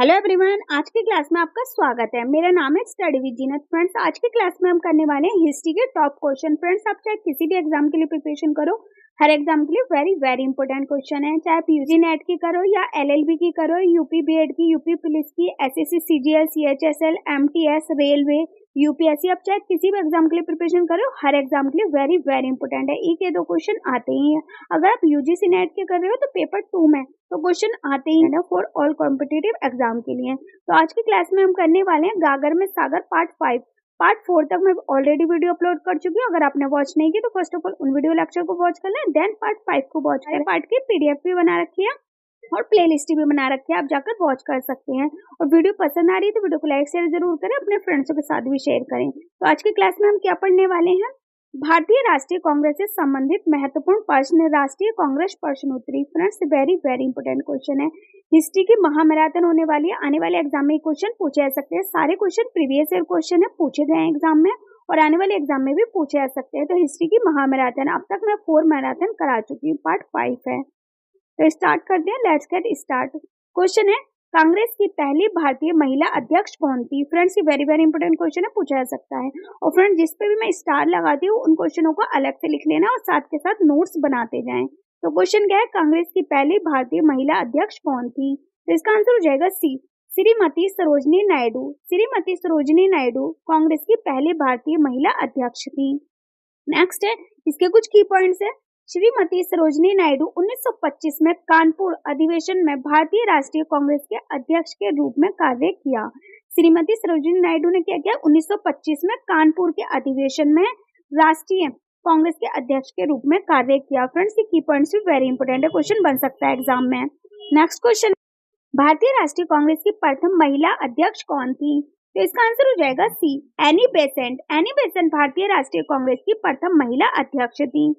Hello everyone, आज की class में आपका स्वागत है। मेरा नाम है स्टडी विद जीनत। फ्रेंड्स, आज की क्लास में हम करने वाले हैं हिस्ट्री के टॉप क्वेश्चन। फ्रेंड्स, आप चाहे किसी भी एग्जाम के लिए प्रिपरेशन करो, हर एग्जाम के लिए वेरी वेरी इंपॉर्टेंट क्वेश्चन है। चाहे आप यूजी नेट की करो या एलएलबी की करो, यूपी बीएड की, यूपी पुलिस की, SSC, CGL, CHSL, MTS, railway, UPSC, आप चाहे किसी भी एग्जाम के लिए प्रिपरेशन करो, हर एग्जाम के लिए वेरी वेरी इंपॉर्टेंट है। एक या दो क्वेश्चन आते ही हैं। अगर आप यूजीसी नेट के कर रहे हो तो पेपर 2 में तो क्वेश्चन आते ही है फॉर ऑल कॉम्पिटिटिव एग्जाम के लिए। तो आज की क्लास में हम करने वाले हैं गागर में सागर पार्ट 5। पार्ट 4 तक मैं ऑलरेडी वीडियो अपलोड कर चुकी हूँ। अगर आपने वॉच नहीं की तो फर्स्ट ऑफ ऑल उन वीडियो लेक्चर को वॉच कर लें, देन पार्ट 5 को वॉच करें। पार्ट की पीडीएफ भी बना रखी है और प्लेलिस्ट भी बना रखी है, आप जाकर वॉच कर सकते हैं। और वीडियो पसंद आ रही है तो वीडियो को लाइक शेयर जरूर करें, अपने फ्रेंड्सों के साथ भी शेयर करें। तो आज की क्लास में हम क्या पढ़ने वाले हैं? भारतीय राष्ट्रीय कांग्रेस से संबंधित महत्वपूर्ण प्रश्न, राष्ट्रीय कांग्रेस प्रश्नोत्तरी। Friends, very very important question है। हिस्ट्री की महामैराथन होने वाली है। आने वाले एग्जाम में क्वेश्चन पूछे जा सकते हैं। सारे क्वेश्चन प्रीवियस ईयर क्वेश्चन है, पूछे गए हैं एग्जाम में और आने वाले एग्जाम में भी पूछे जा सकते हैं। तो हिस्ट्री की महामैराथन अब तक मैं 4 मैराथन करा चुकी हूँ, पार्ट 5 है। तो स्टार्ट करते हैं, लेट्स गेट स्टार्ट। क्वेश्चन है, कांग्रेस की पहली भारतीय महिला अध्यक्ष कौन थी? फ्रेंड्स, ये वेरी वेरी इंपॉर्टेंट क्वेश्चन है, पूछा जा सकता है। और फ्रेंड्स, जिस पे भी मैं स्टार लगाती हूँ उन क्वेश्चनों को अलग से लिख लेना और साथ के साथ नोट्स बनाते जाएं। तो क्वेश्चन क्या है, कांग्रेस की पहली भारतीय महिला अध्यक्ष कौन थी? तो इसका आंसर हो जाएगा सी, श्रीमती सरोजिनी नायडू। श्रीमती सरोजिनी नायडू कांग्रेस की पहली भारतीय महिला अध्यक्ष थी। नेक्स्ट है, इसके कुछ की पॉइंट्स है। श्रीमती सरोजिनी नायडू 1925 में कानपुर अधिवेशन में भारतीय राष्ट्रीय कांग्रेस के अध्यक्ष के रूप में कार्य किया। श्रीमती सरोजिनी नायडू ने क्या किया? 1925 में कानपुर के अधिवेशन में राष्ट्रीय कांग्रेस के अध्यक्ष के रूप में कार्य किया। फ्रेंड्स, ये की पॉइंट्स भी वेरी इंपॉर्टेंट है, क्वेश्चन बन सकता है एग्जाम में। नेक्स्ट क्वेश्चन, भारतीय राष्ट्रीय कांग्रेस की प्रथम महिला अध्यक्ष कौन थी? तो इसका आंसर हो जाएगा सी, एनी बेसेंट। एनी बेसेंट भारतीय राष्ट्रीय कांग्रेस की प्रथम महिला अध्यक्ष थी।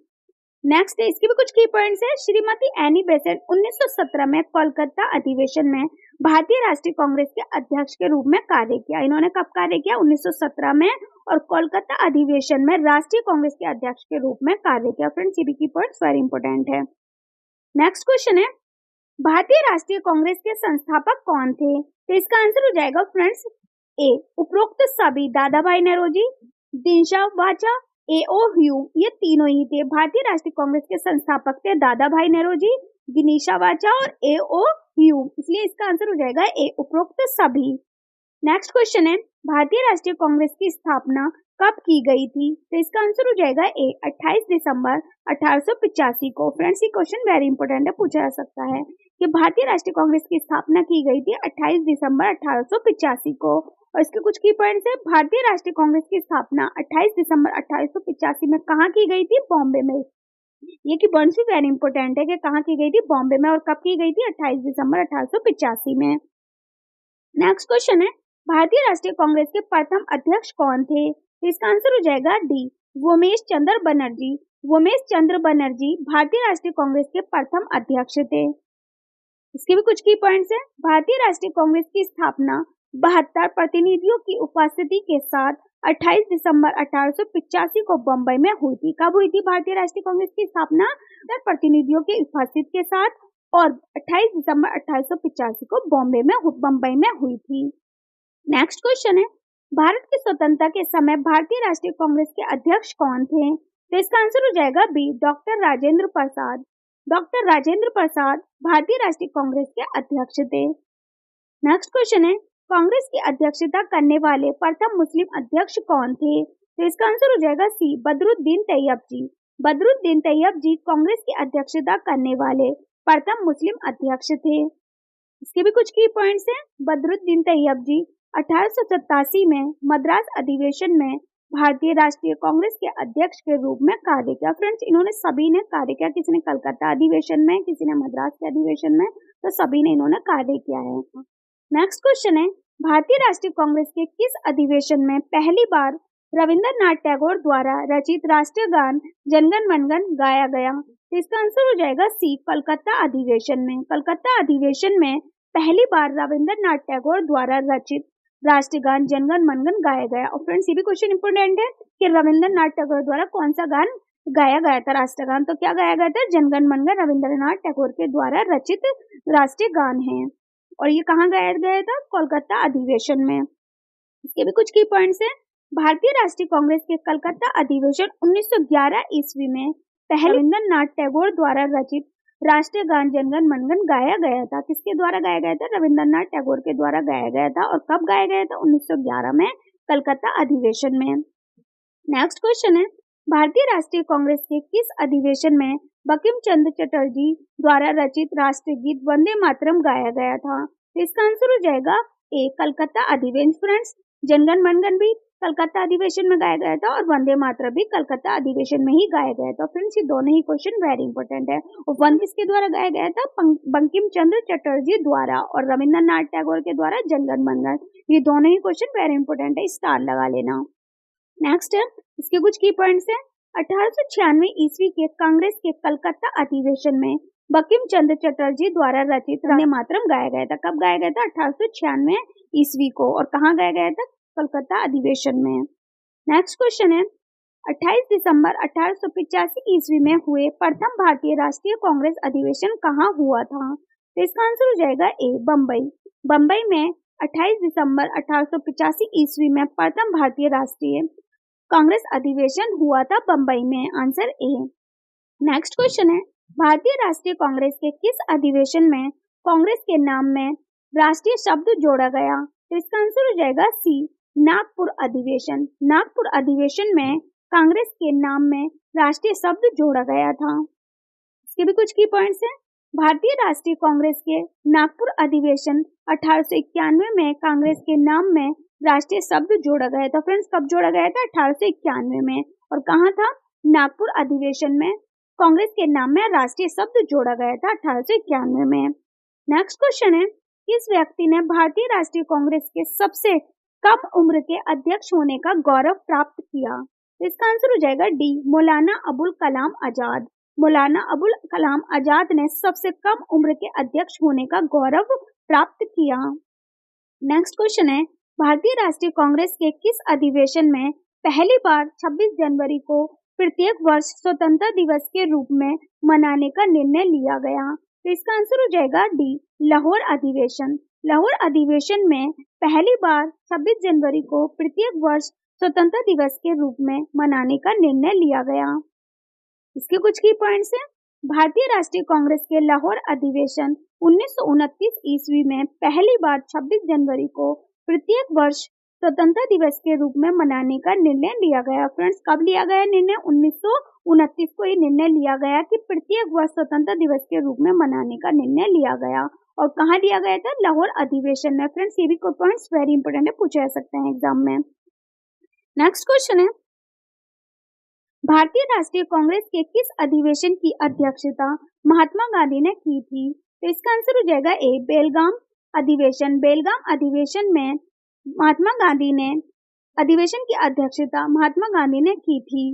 नेक्स्ट है, इसके भी कुछ की पॉइंट्स है। श्रीमती एनी बेसेंट 1917 में कोलकाता अधिवेशन में भारतीय राष्ट्रीय कांग्रेस के अध्यक्ष के रूप में कार्य किया। इन्होंने कब कार्य किया? 1917 में, और कोलकाता अधिवेशन में राष्ट्रीय कांग्रेस के अध्यक्ष के रूप में कार्य किया। फ्रेंड्स, ये भी की पॉइंट्स वेरी इंपॉर्टेंट है। नेक्स्ट क्वेश्चन है, भारतीय राष्ट्रीय कांग्रेस के संस्थापक कौन थे? तो इसका आंसर हो जाएगा फ्रेंड्स ए, उपरोक्त सभी, दादा भाई नौरोजी, दिनशा वाचा, ए.ओ. ह्यूम, ये तीनों ही थे। भारतीय राष्ट्रीय कांग्रेस के संस्थापक थे दादा भाई नौरोजी, दिनीशा वाचा और ए.ओ. ह्यूम, इसलिए इसका आंसर हो जाएगा ए, उपरोक्त सभी। नेक्स्ट क्वेश्चन है, भारतीय राष्ट्रीय कांग्रेस की स्थापना कब की गई थी? तो इसका आंसर हो जाएगा ए, 28 दिसंबर 1885 को। फ्रेंड्स, ये क्वेश्चन वेरी इंपॉर्टेंट है, पूछा जा सकता है कि भारतीय राष्ट्रीय कांग्रेस की स्थापना की गई थी 28 दिसंबर 1885 को। और इसके कुछ की पॉइंट्स है। भारतीय राष्ट्रीय कांग्रेस की स्थापना 28 दिसंबर 1885 में कहाँ की गई थी? बॉम्बे में। ये की पॉइंट्स भी वेरी इंपॉर्टेंट है कि कहाँ की गई थी? बॉम्बे में। और कब की गई थी? 28 दिसंबर 1885 में। नेक्स्ट क्वेश्चन है, भारतीय राष्ट्रीय कांग्रेस के प्रथम अध्यक्ष कौन थे? तो इसका आंसर हो जाएगा डी, उमेश चंद्र बनर्जी। उमेश चंद्र बनर्जी भारतीय राष्ट्रीय कांग्रेस के प्रथम अध्यक्ष थे। इसके भी कुछ की पॉइंट्स है। भारतीय राष्ट्रीय कांग्रेस की स्थापना 72 प्रतिनिधियों की उपस्थिति के साथ 28 दिसंबर 1885 को बम्बई में हुई थी। कब हुई थी भारतीय राष्ट्रीय कांग्रेस की स्थापना? 72 प्रतिनिधियों की उपस्थिति के साथ और 28 दिसंबर 1885 को बम्बई में हुई थी। नेक्स्ट क्वेश्चन है, भारत की स्वतंत्रता के समय भारतीय राष्ट्रीय कांग्रेस के अध्यक्ष कौन थे? तो इसका आंसर हो जाएगा B, doctor Rajendra Prasad. Doctor Rajendra Prasad भारतीय राष्ट्रीय कांग्रेस के अध्यक्ष थे। नेक्स्ट क्वेश्चन है, कांग्रेस की अध्यक्षता करने वाले प्रथम मुस्लिम अध्यक्ष कौन थे? तो इसका आंसर हो जाएगा सी, बदरुद्दीन तैयब जी। बदरुद्दीन तैयब जी कांग्रेस की अध्यक्षता करने वाले प्रथम मुस्लिम अध्यक्ष थे। इसके भी कुछ की पॉइंट्स हैं। बदरुद्दीन तैयब जी 1887 में मद्रास अधिवेशन में भारतीय राष्ट्रीय कांग्रेस के अध्यक्ष के रूप में कार्य किया। फ्रेंड्स, इन्होंने सभी ने कार्य किया, किसी ने कलकत्ता अधिवेशन में, किसी ने मद्रास के अधिवेशन में, तो सभी ने इन्होंने कार्य किया है। नेक्स्ट क्वेश्चन है, भारतीय राष्ट्रीय कांग्रेस के किस अधिवेशन में पहली बार रविंद्रनाथ टैगोर द्वारा रचित राष्ट्रीय गान जनगण मनगण गाया गया? तो इसका आंसर हो जाएगा सी, कलकत्ता अधिवेशन में। कलकत्ता अधिवेशन में पहली बार रविंद्रनाथ टैगोर द्वारा रचित राष्ट्रीय गान जनगण मनगण गाया गया। और फ्रेंड्स, ये भी क्वेश्चन इंपोर्टेंट है कि रविंद्रनाथ टैगोर द्वारा कौन सा गान गाया गया था? राष्ट्रीय गान। तो क्या गाया गया था? जनगण मनगण रविंद्रनाथ टैगोर के द्वारा रचित राष्ट्रीय गान है। और ये कहाँ गाया गया था? कोलकाता अधिवेशन में। इसके भी कुछ की पॉइंट्स हैं। भारतीय राष्ट्रीय कांग्रेस के कलकत्ता अधिवेशन 1911 ईस्वी में पहले रविंद्रनाथ टैगोर द्वारा रचित राष्ट्रीय गान जनगण मनगण गाया गया था। किसके द्वारा गाया गया था? रविंद्रनाथ टैगोर के द्वारा गाया गया था। और कब गाया गया था? 1911 में, कलकत्ता अधिवेशन में। नेक्स्ट क्वेश्चन है, भारतीय राष्ट्रीय कांग्रेस के किस अधिवेशन में बंकिम चंद्र चटर्जी द्वारा रचित राष्ट्रीय गीत वंदे मातरम गाया गया था? इसका आंसर हो जाएगा ए, कलकत्ता अधिवेशन। फ्रेंड्स, जनगण मनगण भी कलकत्ता अधिवेशन में गाया गया था और वंदे मातरम भी कलकत्ता अधिवेशन में ही गाया गया था। फ्रेंड्स, ये दोनों ही क्वेश्चन वेरी इंपॉर्टेंट है। और वन किसके द्वारा गाया गया था? बंकिम चंद्र चटर्जी द्वारा, और रविंद्रनाथ टैगोर के द्वारा जनगण मनगण। ये दोनों ही क्वेश्चन वेरी इंपॉर्टेंट है, स्टार लगा लेना। नेक्स्ट है, इसके कुछ की पॉइंट्स हैं। 1896 ईस्वी के कांग्रेस के कलकत्ता अधिवेशन में बंकिम चंद्र चटर्जी द्वारा रचित वंदे मातरम गाया गया था। कब गाया गया था? 1896 ईस्वी को। और कहाँ गाया गया था? कलकत्ता अधिवेशन में। नेक्स्ट क्वेश्चन है, 28 दिसंबर 1885 ईस्वी में हुए प्रथम भारतीय राष्ट्रीय कांग्रेस अधिवेशन कहाँ हुआ था? तो इसका आंसर हो जाएगा ए, बम्बई। बम्बई में 28 दिसंबर 1885 ईस्वी में प्रथम भारतीय राष्ट्रीय कांग्रेस अधिवेशन हुआ था, बम्बई में। Answer A. नेक्स्ट क्वेश्चन है, भारतीय राष्ट्रीय कांग्रेस के किस अधिवेशन में कांग्रेस के नाम में राष्ट्रीय शब्द जोड़ा गया? तो इसका आंसर हो जाएगा सी, नागपुर अधिवेशन। नागपुर अधिवेशन में कांग्रेस के नाम में राष्ट्रीय शब्द जोड़ा गया था। इसके भी कुछ की पॉइंट्स हैं। भारतीय राष्ट्रीय कांग्रेस के नागपुर अधिवेशन 1891 में कांग्रेस के नाम में राष्ट्रीय शब्द जोड़ा गया था। फ्रेंड्स, कब जोड़ा गया था? 1891 में। और कहाँ था? नागपुर अधिवेशन में कांग्रेस के नाम में राष्ट्रीय शब्द जोड़ा गया था 1891 में। नेक्स्ट क्वेश्चन है, किस व्यक्ति ने भारतीय राष्ट्रीय कांग्रेस के सबसे कम उम्र के अध्यक्ष होने का गौरव प्राप्त किया? इसका आंसर हो जाएगा डी, मौलाना अबुल कलाम आजाद। मौलाना अबुल कलाम आजाद ने सबसे कम उम्र के अध्यक्ष होने का गौरव प्राप्त किया। नेक्स्ट क्वेश्चन है, भारतीय राष्ट्रीय कांग्रेस के किस अधिवेशन में पहली बार 26 जनवरी को प्रत्येक वर्ष स्वतंत्रता दिवस के रूप में मनाने का निर्णय लिया गया? तो इसका आंसर हो जाएगा डी, लाहौर अधिवेशन। लाहौर अधिवेशन में पहली बार 26 जनवरी को प्रत्येक वर्ष स्वतंत्रता दिवस के रूप में मनाने का निर्णय लिया गया। इसके कुछ की पॉइंट्स हैं। भारतीय राष्ट्रीय कांग्रेस के लाहौर अधिवेशन 1929 ईस्वी में पहली बार 26 जनवरी को प्रत्येक वर्ष स्वतंत्रता दिवस के रूप में मनाने का निर्णय लिया गया। फ्रेंड्स, कब लिया गया निर्णय? 1929 को ये निर्णय लिया गया कि प्रत्येक वर्ष स्वतंत्रता दिवस के रूप में मनाने का निर्णय लिया गया। और कहाँ लिया गया था? लाहौर अधिवेशन में। फ्रेंड्स, ये भी पॉइंट्स वेरी इंपोर्टेंट है, पूछे जा सकते हैं एग्जाम में। नेक्स्ट क्वेश्चन है, भारतीय राष्ट्रीय कांग्रेस के किस अधिवेशन की अध्यक्षता महात्मा गांधी ने की थी? तो इसका आंसर हो जाएगा ए, बेलगाम अधिवेशन। बेलगाम अधिवेशन में महात्मा गांधी ने अधिवेशन की अध्यक्षता महात्मा गांधी ने की थी।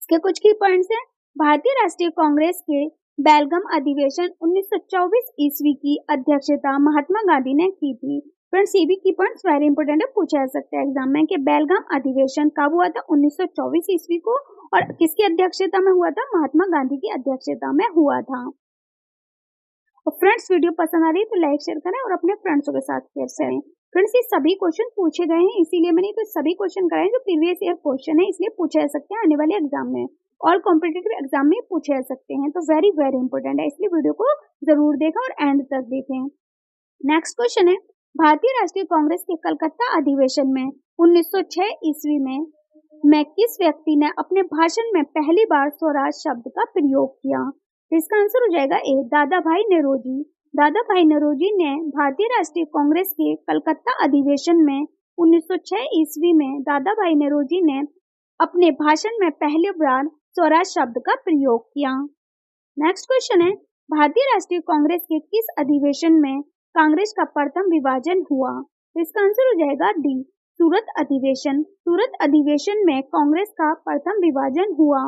इसके कुछ की पॉइंट्स हैं। भारतीय राष्ट्रीय कांग्रेस के बेलगाम अधिवेशन 1924 ईस्वी की अध्यक्षता महात्मा गांधी ने की थी। फ्रेंड्स, ये भी की पॉइंट्स वेरी इंपोर्टेंट है, पूछा जा सकता है एग्जाम में कि बेलगाम अधिवेशन कब हुआ था? 1924 ईस्वी को। और किसकी अध्यक्षता में हुआ था? महात्मा गांधी की अध्यक्षता में हुआ था। और फ्रेंड्स, वीडियो पसंद आ रही है तो लाइक शेयर करें और अपने फ्रेंड्सों के साथ शेयर करें। फ्रेंड्स, ये सभी क्वेश्चन पूछे गए हैं, इसीलिए मैंने तो सभी क्वेश्चन कराए जो प्रीवियस ईयर क्वेश्चन है, इसलिए पूछे जा सकते हैं आने वाले एग्जाम में। और कॉम्पिटिटिव एग्जाम में पूछे जा सकते हैं, तो वेरी वेरी इंपॉर्टेंट है, इसलिए वीडियो को जरूर देखें और एंड तक देखें। नेक्स्ट क्वेश्चन है, भारतीय राष्ट्रीय कांग्रेस के कलकत्ता अधिवेशन में 1906 ईस्वी में किस व्यक्ति ने अपने भाषण में पहली बार स्वराज शब्द का प्रयोग किया? तो इसका आंसर हो जाएगा ए, दादा भाई नौरोजी। दादा भाई नौरोजी ने भारतीय राष्ट्रीय कांग्रेस के कलकत्ता अधिवेशन में 1906 ईस्वी में दादा भाई नौरोजी ने अपने भाषण में पहली बार स्वराज शब्द का प्रयोग किया। नेक्स्ट क्वेश्चन है, भारतीय राष्ट्रीय कांग्रेस के किस अधिवेशन में कांग्रेस का प्रथम विभाजन हुआ? तो इसका आंसर हो जाएगा डी, सूरत अधिवेशन। सूरत अधिवेशन में कांग्रेस का प्रथम विभाजन हुआ।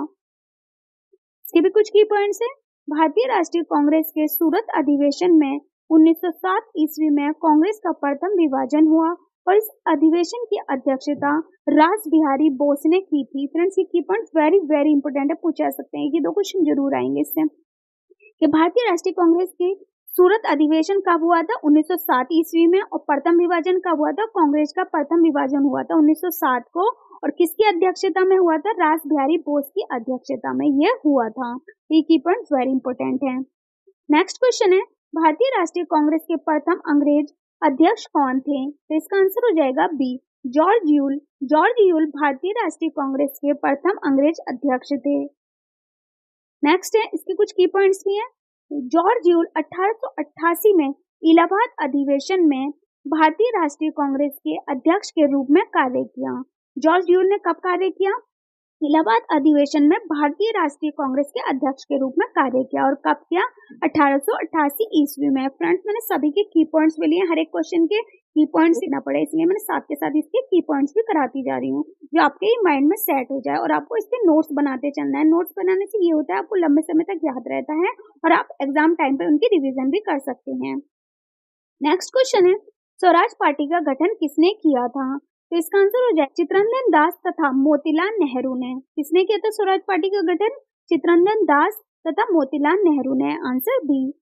इसके भी कुछ की पॉइंट्स हैं। भारतीय राष्ट्रीय कांग्रेस के सूरत अधिवेशन में 1907 ईस्वी में कांग्रेस का प्रथम विभाजन हुआ और इस अधिवेशन की अध्यक्षता रास बिहारी बोस ने की थी। फ्रेंड्स, ये की पॉइंट्स वेरी वेरी इंपोर्टेंट है, पूछे जा सकते हैं, ये दो क्वेश्चन जरूर आएंगे इससे कि भारतीय राष्ट्रीय कांग्रेस के सूरत अधिवेशन कब हुआ था? 1907 ईस्वी में। और प्रथम विभाजन कब हुआ था? कांग्रेस का प्रथम विभाजन हुआ था 1907 को। और किसकी अध्यक्षता में हुआ था? रास बिहारी बोस की अध्यक्षता में ये हुआ था। ये की पॉइंट्स वेरी इंपॉर्टेंट है। नेक्स्ट क्वेश्चन है, भारतीय राष्ट्रीय कांग्रेस के प्रथम अंग्रेज अध्यक्ष कौन थे? तो इसका आंसर हो जाएगा B, George Yule. George Yule भारतीय राष्ट्रीय कांग्रेस के प्रथम अंग्रेज अध्यक्ष थे। नेक्स्ट है, इसके कुछ की पॉइंट्स भी हैं। जॉर्ज यूल 1888 में इलाहाबाद अधिवेशन में भारतीय राष्ट्रीय कांग्रेस के अध्यक्ष के रूप में कार्य किया। जॉर्ज यूल ने कब कार्य किया? इलाहाबाद अधिवेशन में भारतीय राष्ट्रीय कांग्रेस के अध्यक्ष के रूप में कार्य किया। और कब किया? 1888 ईस्वी में। फ्रेंड्स, मैंने सभी के की पॉइंट्स भी लिए, हर एक क्वेश्चन के की पॉइंट्स लिखना पड़े, इसलिए मैंने साथ के साथ इसके की पॉइंट्स भी कराती जा रही हूँ, जो आपके माइंड में सेट हो जाए। और आपको इसके नोट्स बनाते चलना है। नोट्स बनाने से ये होता है आपको लंबे समय तक याद रहता है और आप एग्जाम टाइम पे उनकी रिविजन भी कर सकते हैं। नेक्स्ट क्वेश्चन है, स्वराज पार्टी का गठन किसने किया था? तो इसका आंसर हो जाए चित्तरंजन दास तथा मोतीलाल नेहरू ने। किसने किया था स्वराज पार्टी का गठन? चित्तरंजन दास तथा मोतीलाल नेहरू ने। Answer B.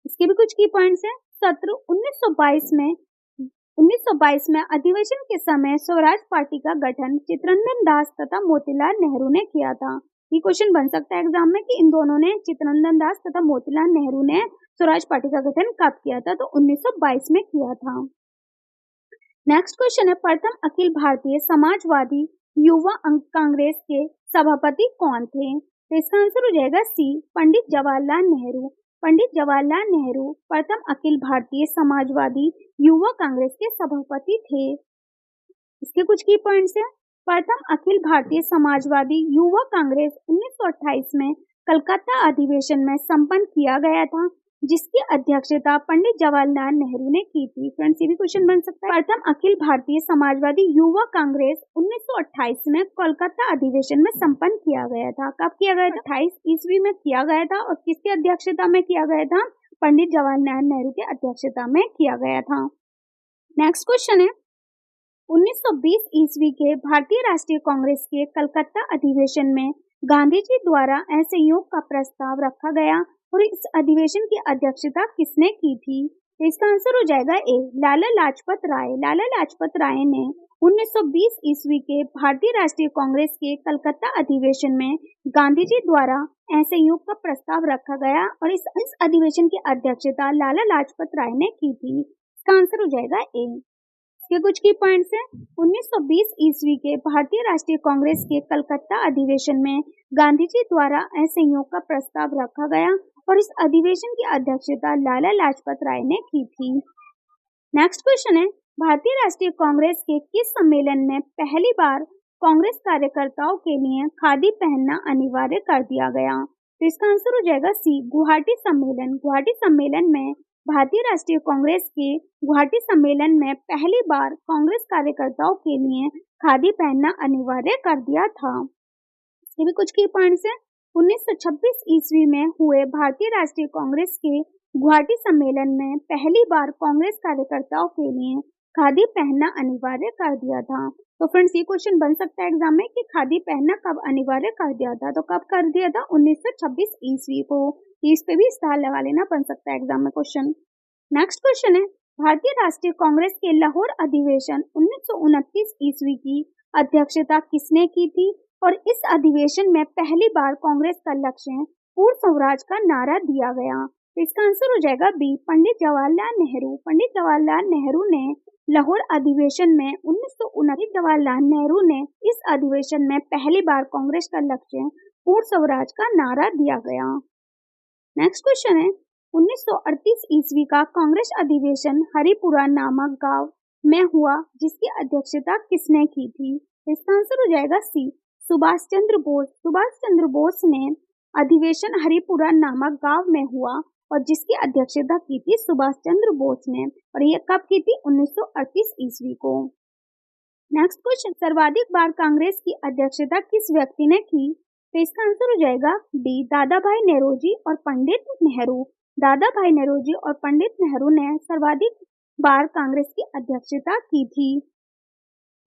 इसके भी कुछ की पॉइंट्स हैं। सत्र 1922 में अधिवेशन के समय स्वराज पार्टी का गठन चित्तरंजन दास तथा मोतीलाल नेहरू ने किया था। ये क्वेश्चन बन सकता है एग्जाम में कि इन दोनों ने, चित्तरंजन दास तथा मोतीलाल नेहरू ने स्वराज पार्टी का गठन कब किया था? तो 1922 में किया था। नेक्स्ट क्वेश्चन है, प्रथम अखिल भारतीय समाजवादी युवा कांग्रेस के सभापति कौन थे? तो इसका आंसर हो जाएगा सी, पंडित जवाहरलाल नेहरू। पंडित जवाहरलाल नेहरू प्रथम अखिल भारतीय समाजवादी युवा कांग्रेस के सभापति थे। इसके कुछ की पॉइंट्स हैं। प्रथम अखिल भारतीय समाजवादी युवा कांग्रेस 1928 में कलकत्ता अधिवेशन में संपन्न किया गया था, जिसकी अध्यक्षता पंडित जवाहरलाल नेहरू ने की थी। फ्रेंड्स, ये भी क्वेश्चन बन सकता है। प्रथम अखिल भारतीय समाजवादी युवा कांग्रेस 1928 में कोलकाता अधिवेशन में संपन्न किया गया था। कब किया गया था? 28 ईस्वी में किया गया था। और किसकी अध्यक्षता में किया गया था? पंडित जवाहरलाल नेहरू की अध्यक्षता में किया गया था। नेक्स्ट क्वेश्चन है, 1920 ईस्वी के भारतीय राष्ट्रीय कांग्रेस के कलकत्ता अधिवेशन में गांधी जी द्वारा असहयोग का प्रस्ताव रखा गया और इस अधिवेशन की अध्यक्षता किसने की थी? तो इसका आंसर हो जाएगा ए, लाला लाजपत राय। लाला लाजपत राय ने 1920 ईस्वी के भारतीय राष्ट्रीय कांग्रेस के कलकत्ता अधिवेशन में गांधी जी द्वारा असहयोग का प्रस्ताव रखा गया और इस अधिवेशन की अध्यक्षता लाला लाजपत राय ने की थी। इसका आंसर हो जाएगा ए। इसके कुछ की पॉइंट्स हैं। 1920 ईस्वी के भारतीय राष्ट्रीय कांग्रेस के कलकत्ता अधिवेशन में गांधी जी द्वारा असहयोग का प्रस्ताव रखा गया और इस अधिवेशन की अध्यक्षता लाला लाजपत राय ने की थी। नेक्स्ट क्वेश्चन है, भारतीय राष्ट्रीय कांग्रेस के किस सम्मेलन में पहली बार कांग्रेस कार्यकर्ताओं के लिए खादी पहनना अनिवार्य कर दिया गया? तो इसका आंसर हो जाएगा सी, गुवाहाटी सम्मेलन। गुवाहाटी सम्मेलन में भारतीय राष्ट्रीय कांग्रेस के गुवाहाटी सम्मेलन में पहली बार कांग्रेस कार्यकर्ताओं के लिए खादी पहनना अनिवार्य कर दिया था। इसके भी कुछ की पॉइंट्स हैं। 1926 ईस्वी में हुए भारतीय राष्ट्रीय कांग्रेस के गुवाहाटी सम्मेलन में पहली बार कांग्रेस कार्यकर्ताओं के लिए खादी पहनना अनिवार्य कर दिया था। तो फ्रेंड्स, ये क्वेश्चन बन सकता है एग्जाम में कि खादी पहनना कब अनिवार्य कर दिया था? तो कब कर दिया था? 1926 ईस्वी को। इस पे भी स्टार लगा लेना, बन सकता है एग्जाम में क्वेश्चन। नेक्स्ट क्वेश्चन है, भारतीय राष्ट्रीय कांग्रेस के लाहौर अधिवेशन 1929 ईस्वी की अध्यक्षता किसने की थी और इस अधिवेशन में पहली बार कांग्रेस का लक्ष्य पूर्ण स्वराज का नारा दिया गया? तो इसका आंसर हो जाएगा बी, पंडित जवाहरलाल नेहरू। पंडित जवाहरलाल नेहरू ने लाहौर अधिवेशन में 1929 जवाहरलाल नेहरू ने इस अधिवेशन में पहली बार कांग्रेस का लक्ष्य पूर्ण स्वराज का नारा दिया गया। नेक्स्ट क्वेश्चन है, 1938 ईस्वी का कांग्रेस अधिवेशन हरिपुरा नामक गांव में हुआ, जिसकी अध्यक्षता किसने की थी? इसका आंसर हो जाएगा सी, सुभाष चंद्र बोस। सुभाष चंद्र बोस ने अधिवेशन हरिपुरा नामक गांव में हुआ और जिसकी अध्यक्षता की थी सुभाष चंद्र बोस ने। और ये कब की थी? 1938 ईस्वी को। नेक्स्ट क्वेश्चन, सर्वाधिक बार कांग्रेस की अध्यक्षता किस व्यक्ति ने की? तो इसका आंसर हो जाएगा डी, दादा भाई नेहरूजी और पंडित नेहरू। दादा भाई नेहरूजी और पंडित नेहरू ने सर्वाधिक बार कांग्रेस की अध्यक्षता की थी।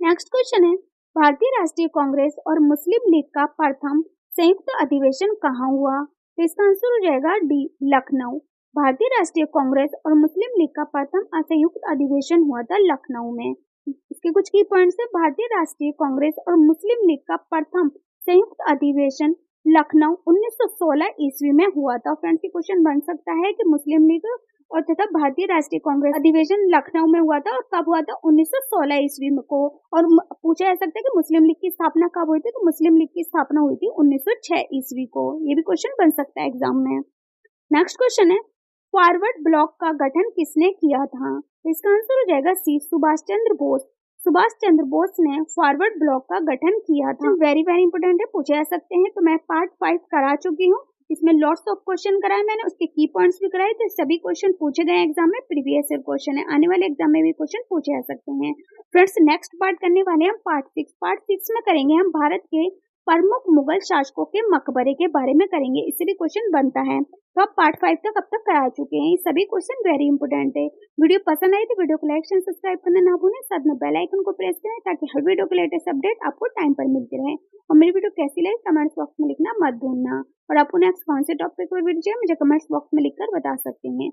नेक्स्ट क्वेश्चन है, भारतीय राष्ट्रीय कांग्रेस और मुस्लिम लीग का प्रथम संयुक्त अधिवेशन कहाँ हुआ? तो इसका आंसर हो जाएगा डी, लखनऊ। भारतीय राष्ट्रीय कांग्रेस और मुस्लिम लीग का प्रथम संयुक्त अधिवेशन हुआ था लखनऊ में। इसके कुछ की पॉइंट्स है। भारतीय राष्ट्रीय कांग्रेस और मुस्लिम लीग का प्रथम संयुक्त अधिवेशन लखनऊ 1916 ईस्वी में हुआ था। फ्रेंड्स, ये क्वेश्चन बन सकता है कि मुस्लिम लीग और तथा भारतीय राष्ट्रीय कांग्रेस अधिवेशन लखनऊ में हुआ था और कब हुआ था? 1916 ईस्वी में को। और पूछा जा सकता है कि मुस्लिम लीग की स्थापना कब हुई थी? तो मुस्लिम लीग की स्थापना हुई थी 1906 ईस्वी को। ये भी क्वेश्चन बन सकता है एग्जाम में। नेक्स्ट क्वेश्चन है, फॉरवर्ड ब्लॉक का गठन किसने किया था? इसका आंसर हो जाएगा सी, सुभाष चंद्र बोस। सुभाष चंद्र बोस ने फॉरवर्ड ब्लॉक का गठन किया था। वेरी वेरी इंपोर्टेंट है, पूछे जा सकते हैं। तो मैं पार्ट 5 करा चुकी हूँ, इसमें लॉट्स ऑफ क्वेश्चन कराए मैंने, उसके की पॉइंट्स भी कराए थे। सभी क्वेश्चन पूछे गए एग्जाम में, प्रीवियस ईयर क्वेश्चन है, आने वाले एग्जाम में भी क्वेश्चन पूछे जा सकते हैं। फ्रेंड्स, नेक्स्ट पार्ट करने वाले हैं हम पार्ट 6। पार्ट 6 में करेंगे हम भारत के प्रमुख मुगल शासकों के मकबरे के बारे में करेंगे, इससे भी क्वेश्चन बनता है। तो आप पार्ट 5 तक अब तक करा चुके हैं। ये सभी क्वेश्चन वेरी इंपोर्टेंट है। वीडियो पसंद आई तो वीडियो को लाइक एंड सब्सक्राइब करना ना भूलें, साथ में बेल आइकन को प्रेस करें ताकि हर वीडियो के लेटेस्ट अपडेट आपको टाइम पर मिलती रहे। और मेरी वीडियो कैसी लगी कमेंट्स बॉक्स में लिखना मत भूलना। और आपको नेक्स्ट कौन से टॉपिक पर वीडियो चाहिए मुझे कमेंट्स बॉक्स में लिखकर बता सकते हैं।